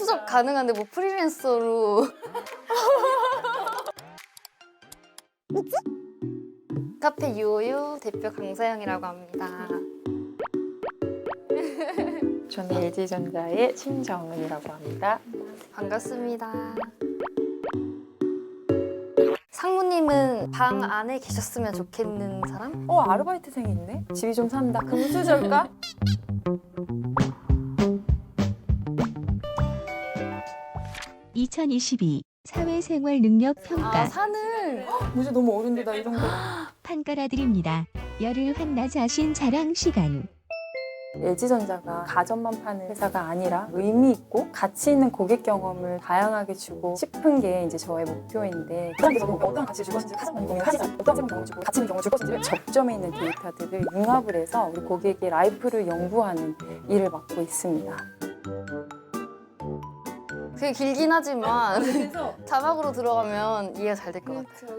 수습 가능한데 뭐 프리랜서로. 카페 유오유 대표 강서영이라고 합니다. 저는 LG전자의 신정은이라고 합니다. 반갑습니다. 상무님은 방 안에 계셨으면 좋겠는 사람? 아르바이트생이 있네? 집이 좀 산다. 금수저일까? (2022) 사회생활 능력 평가 산을. 뭐지 너무 어른데 나 이런 거. 판 깔아드립니다. 열을 한낮하신 자랑 시간. LG전자가 가전만 파는 회사가 아니라 의미 있고 가치 있는 고객 경험을 다양하게 주고 싶은 게 이제 저의 목표인데 그래서 어떤 가치를 줄 것인지 가장 많이 고민하시죠. 어떤 제품 경험을 주고 가치 있는 경험을 줄 것인지 접점에 있는 데이터들을 융합을 해서 우리 고객의 라이프를 연구하는 일을 맡고 있습니다. 그게 길긴 하지만 자막으로 들어가면 이해가 잘 될 것 같아요.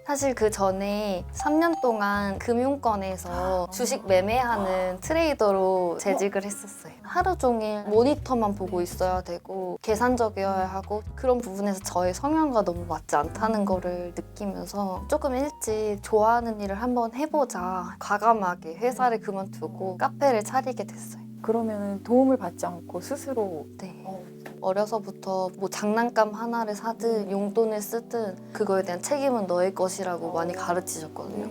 사실 그 전에 3년 동안 금융권에서 주식 매매하는 트레이더로 재직을 했었어요. 하루 종일 모니터만 보고 있어야 되고 계산적이어야 하고 그런 부분에서 저의 성향과 너무 맞지 않다는 거를 느끼면서 조금 일찍 좋아하는 일을 한번 해보자 과감하게 회사를 그만두고 카페를 차리게 됐어요. 그러면 도움을 받지 않고 스스로 네. 어려서부터 뭐 장난감 하나를 사든 용돈을 쓰든 그거에 대한 책임은 너의 것이라고 많이 가르치셨거든요.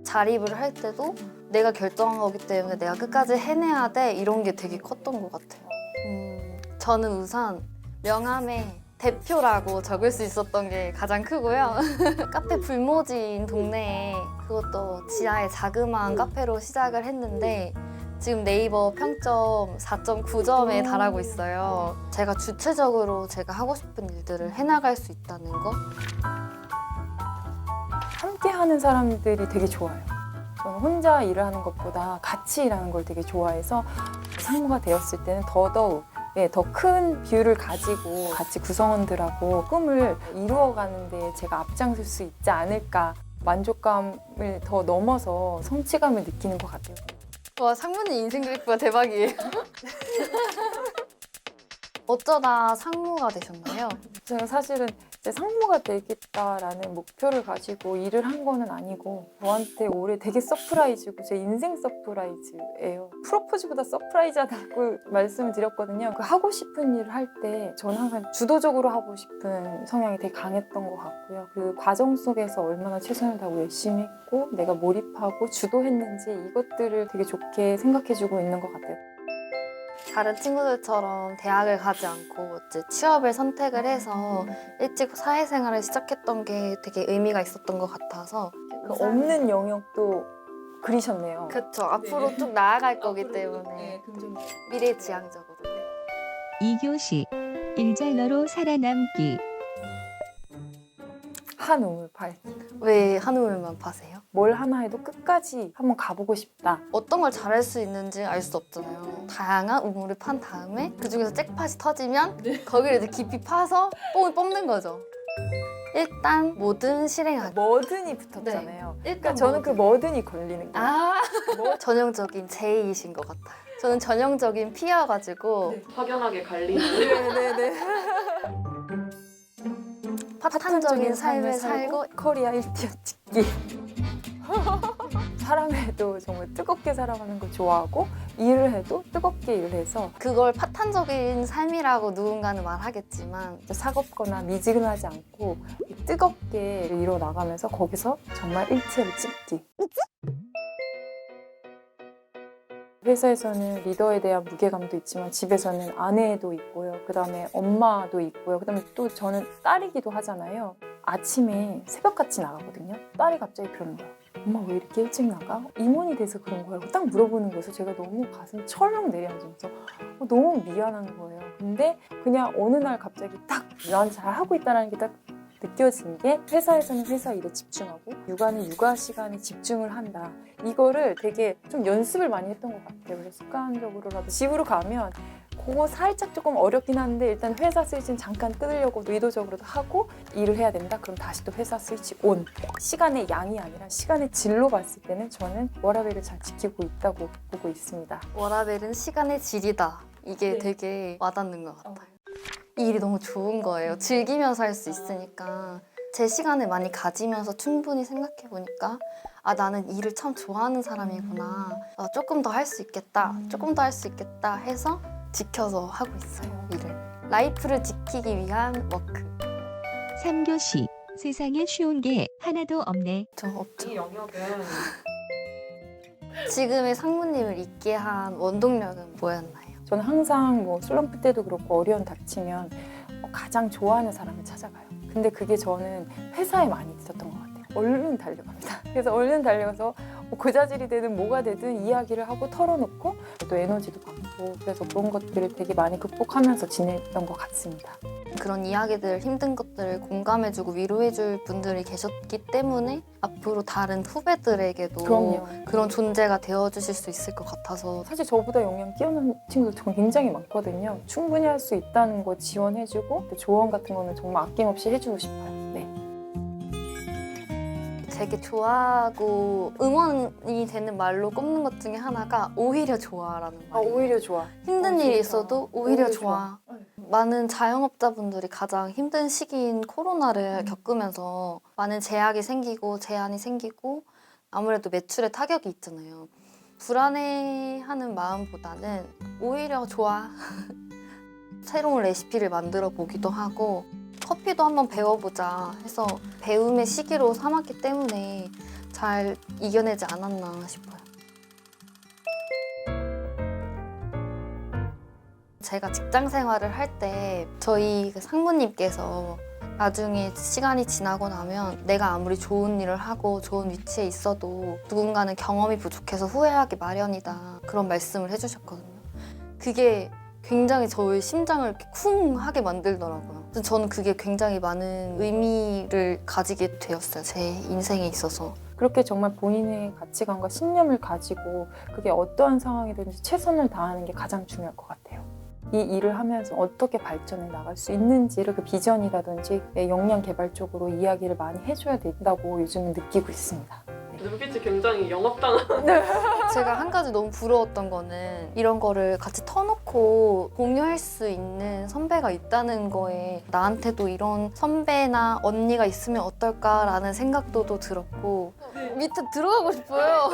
자립을 할 때도 내가 결정한 거기 때문에 내가 끝까지 해내야 돼 이런 게 되게 컸던 것 같아요. 저는 우선 명함에 대표라고 적을 수 있었던 게 가장 크고요. 카페 불모지인 동네에 그것도 지하에 자그마한 카페로 시작을 했는데 지금 네이버 평점 4.9점에 달하고 있어요. 제가 주체적으로 제가 하고 싶은 일들을 해나갈 수 있다는 거. 함께 하는 사람들이 되게 좋아요. 저는 혼자 일을 하는 것보다 같이 일하는 걸 되게 좋아해서 상무가 되었을 때는 더더욱 더 큰 뷰를 가지고 같이 구성원들하고 꿈을 이루어가는 데 제가 앞장설 수 있지 않을까. 만족감을 더 넘어서 성취감을 느끼는 것 같아요. 와, 상무님 인생 그래프가 대박이에요. 어쩌다 상무가 되셨나요? 제가 사실은 이제 상무가 되겠다라는 목표를 가지고 일을 한 거는 아니고 저한테 올해 되게 서프라이즈고 제 인생 서프라이즈예요. 프로포즈보다 서프라이즈하다고 말씀을 드렸거든요. 그 하고 싶은 일을 할 때 저는 항상 주도적으로 하고 싶은 성향이 되게 강했던 것 같고요. 그 과정 속에서 얼마나 최선을 다하고 열심히 했고 내가 몰입하고 주도했는지 이것들을 되게 좋게 생각해주고 있는 것 같아요. 다른 친구들처럼 대학을 가지 않고 이제 취업을 선택을 해서 일찍 사회생활을 시작했던 게 되게 의미가 있었던 것 같아서 그 없는 영역도 그리셨네요. 그렇죠. 앞으로 쭉 나아갈 거기 때문에 미래지향적으로. 2교시 일잘러로 살아남기. 한 우물 팔. 왜 한우물만 파세요? 뭘 하나 해도 끝까지 한번 가보고 싶다. 어떤 걸 잘할 수 있는지 알 수 없잖아요. 다양한 우물을 판 다음에 그중에서 잭팟이 터지면 거기를 이제 깊이 파서 뽕을 뽑는 거죠. 일단 뭐든 실행하기. 뭐든이 붙었잖아요. 일단 그러니까 저는 그 뭐든이 걸리는 거예요. 전형적인 제이이신 것 같아요. 저는 전형적인 P여가지고 확연하게 갈리는. 네네네. 파탄적인 삶을 살고 코리아 1티어 찍기. 사랑을 해도 정말 뜨겁게 사랑하는 걸 좋아하고 일을 해도 뜨겁게 일을 해서 그걸 파탄적인 삶이라고 누군가는 말하겠지만 사겁거나 미지근하지 않고 뜨겁게 일어 나가면서 거기서 정말 1티어를 찍기. 회사에서는 리더에 대한 무게감도 있지만 집에서는 아내도 있고요. 그다음에 엄마도 있고요. 그다음에 또 저는 딸이기도 하잖아요. 아침에 새벽같이 나가거든요. 딸이 갑자기 그러는 거예요. 엄마 왜 이렇게 일찍 나가? 임원이 돼서 그런 거예요. 딱 물어보는 거에서 제가 너무 가슴 철렁 내려앉으면서 너무 미안한 거예요. 근데 그냥 어느 날 갑자기 딱 난 잘하고 있다는 게 딱 느껴진 게 회사에서는 회사 일에 집중하고 육아는 육아 시간에 집중을 한다. 이거를 되게 좀 연습을 많이 했던 것 같아요. 그래서 습관적으로라도 집으로 가면 그거 살짝 조금 어렵긴 한데 일단 회사 스위치는 잠깐 끊으려고 의도적으로도 하고 일을 해야 된다. 그럼 다시 또 회사 스위치 온. 시간의 양이 아니라 시간의 질로 봤을 때는 저는 워라밸을 잘 지키고 있다고 보고 있습니다. 워라밸은 시간의 질이다. 이게 네. 되게 와닿는 것 같아요. 이 일이 너무 좋은 거예요. 즐기면서 할 수 있으니까. 제 시간을 많이 가지면서 충분히 생각해보니까 아, 나는 일을 참 좋아하는 사람이구나. 조금 더 할 수 있겠다. 조금 더 할 수 있겠다 해서 지켜서 하고 있어요, 일을. 라이프를 지키기 위한 워크. 3교시 세상에 쉬운 게 하나도 없네. 저 없죠. 이 영역은 지금의 상무님을 있게 한 원동력은 뭐였나요? 저는 항상 뭐 슬럼프 때도 그렇고 어려움 닥치면 가장 좋아하는 사람을 찾아가요. 근데 그게 저는 회사에 많이 있었던 것 같아요. 얼른 달려갑니다. 그래서 얼른 달려가서 뭐 고자질이 되든 뭐가 되든 이야기를 하고 털어놓고 또 에너지도 받고 그래서 그런 것들을 되게 많이 극복하면서 지냈던 것 같습니다. 그런 이야기들, 힘든 것들을 공감해주고 위로해줄 분들이 계셨기 때문에 앞으로 다른 후배들에게도 그럼요. 그런 존재가 되어주실 수 있을 것 같아서 사실 저보다 영양 뛰어난 친구들 저는 굉장히 많거든요. 충분히 할 수 있다는 거 지원해주고 또 조언 같은 거는 정말 아낌없이 해주고 싶어요. 네. 되게 좋아하고 응원이 되는 말로 꼽는 것 중에 하나가 오히려 좋아라는 말이에요. 오히려 좋아. 힘든 일이 진짜. 있어도 오히려 오히려 좋아. 좋아. 많은 자영업자분들이 가장 힘든 시기인 코로나를 겪으면서 많은 제약이 생기고 제한이 생기고 아무래도 매출에 타격이 있잖아요. 불안해하는 마음보다는 오히려 좋아. 새로운 레시피를 만들어 보기도 하고 커피도 한번 배워보자 해서 배움의 시기로 삼았기 때문에 잘 이겨내지 않았나 싶어요. 제가 직장 생활을 할 때 저희 그 상무님께서 나중에 시간이 지나고 나면 내가 아무리 좋은 일을 하고 좋은 위치에 있어도 누군가는 경험이 부족해서 후회하기 마련이다. 그런 말씀을 해주셨거든요. 그게 굉장히 저의 심장을 이렇게 쿵 하게 만들더라고요. 그래서 저는 그게 굉장히 많은 의미를 가지게 되었어요. 제 인생에 있어서. 그렇게 정말 본인의 가치관과 신념을 가지고 그게 어떠한 상황이든지 최선을 다하는 게 가장 중요할 것 같아요. 이 일을 하면서 어떻게 발전해 나갈 수 있는지를 그 비전이라든지 역량 개발 쪽으로 이야기를 많이 해줘야 된다고 요즘은 느끼고 있습니다. 눈빛이 굉장히 영업당한 제가 한 가지 너무 부러웠던 거는 이런 거를 같이 터놓고 공유할 수 있는 선배가 있다는 거에 나한테도 이런 선배나 언니가 있으면 어떨까라는 생각도 또 들었고 밑에 들어가고 싶어요.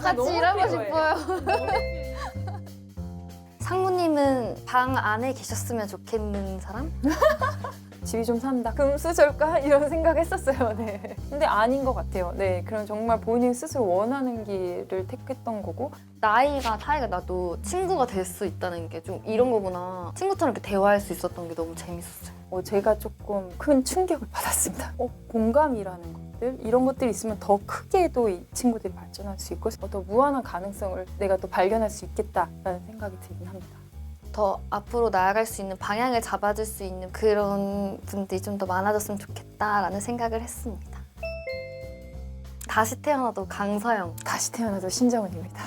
같이 일하고 싶어요. 상무님은 방 안에 계셨으면 좋겠는 사람? 집이 좀 산다. 금수저일까? 이런 생각했었어요. 네. 근데 아닌 것 같아요. 네. 그럼 정말 본인 스스로 원하는 길을 택했던 거고 나이가 차이가 나도 친구가 될 수 있다는 게 좀 이런 거구나. 친구처럼 이렇게 대화할 수 있었던 게 너무 재밌었어요. 제가 조금 큰 충격을 받았습니다. 공감이라는 것들 이런 것들이 있으면 더 크게도 이 친구들이 발전할 수 있고 더 무한한 가능성을 내가 또 발견할 수 있겠다라는 생각이 들긴 합니다. 더 앞으로 나아갈 수 있는 방향을 잡아줄 수 있는 그런 분들이 좀 더 많아졌으면 좋겠다라는 생각을 했습니다. 다시 태어나도 강서영. 다시 태어나도 신정은입니다.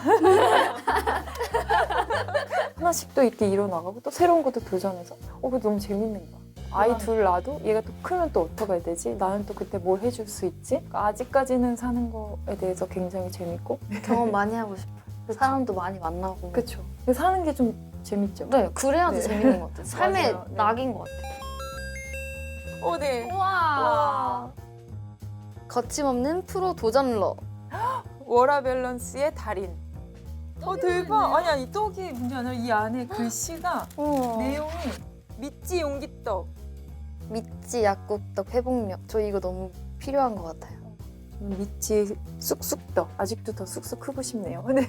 하나씩 또 이렇게 일어나가고 또 새로운 것도 도전해서 그거 너무 재밌는 거야. 아이 둘 낳아도 얘가 또 크면 또 어떻게 해야 되지? 나는 또 그때 뭘 해줄 수 있지? 그러니까 아직까지는 사는 거에 대해서 굉장히 재밌고 경험 많이 하고 싶어요. 사람도 많이 만나고. 그렇죠. 사는 게 좀 재밌죠? 네, 그래야지 네. 재밌는 것 같아요. 삶의 맞아요. 네. 낙인 것 같아요. 네. 우와. 거침없는 프로 도전러. 워라 밸런스의 달인. 대박. 아니 떡이 문제 아니라 이 안에 글씨가 내용이 믿지 용기떡. 믿지 약국떡 회복력. 저 이거 너무 필요한 것 같아요. 믿지 쑥쑥떡. 아직도 더 쑥쑥 크고 싶네요. 네.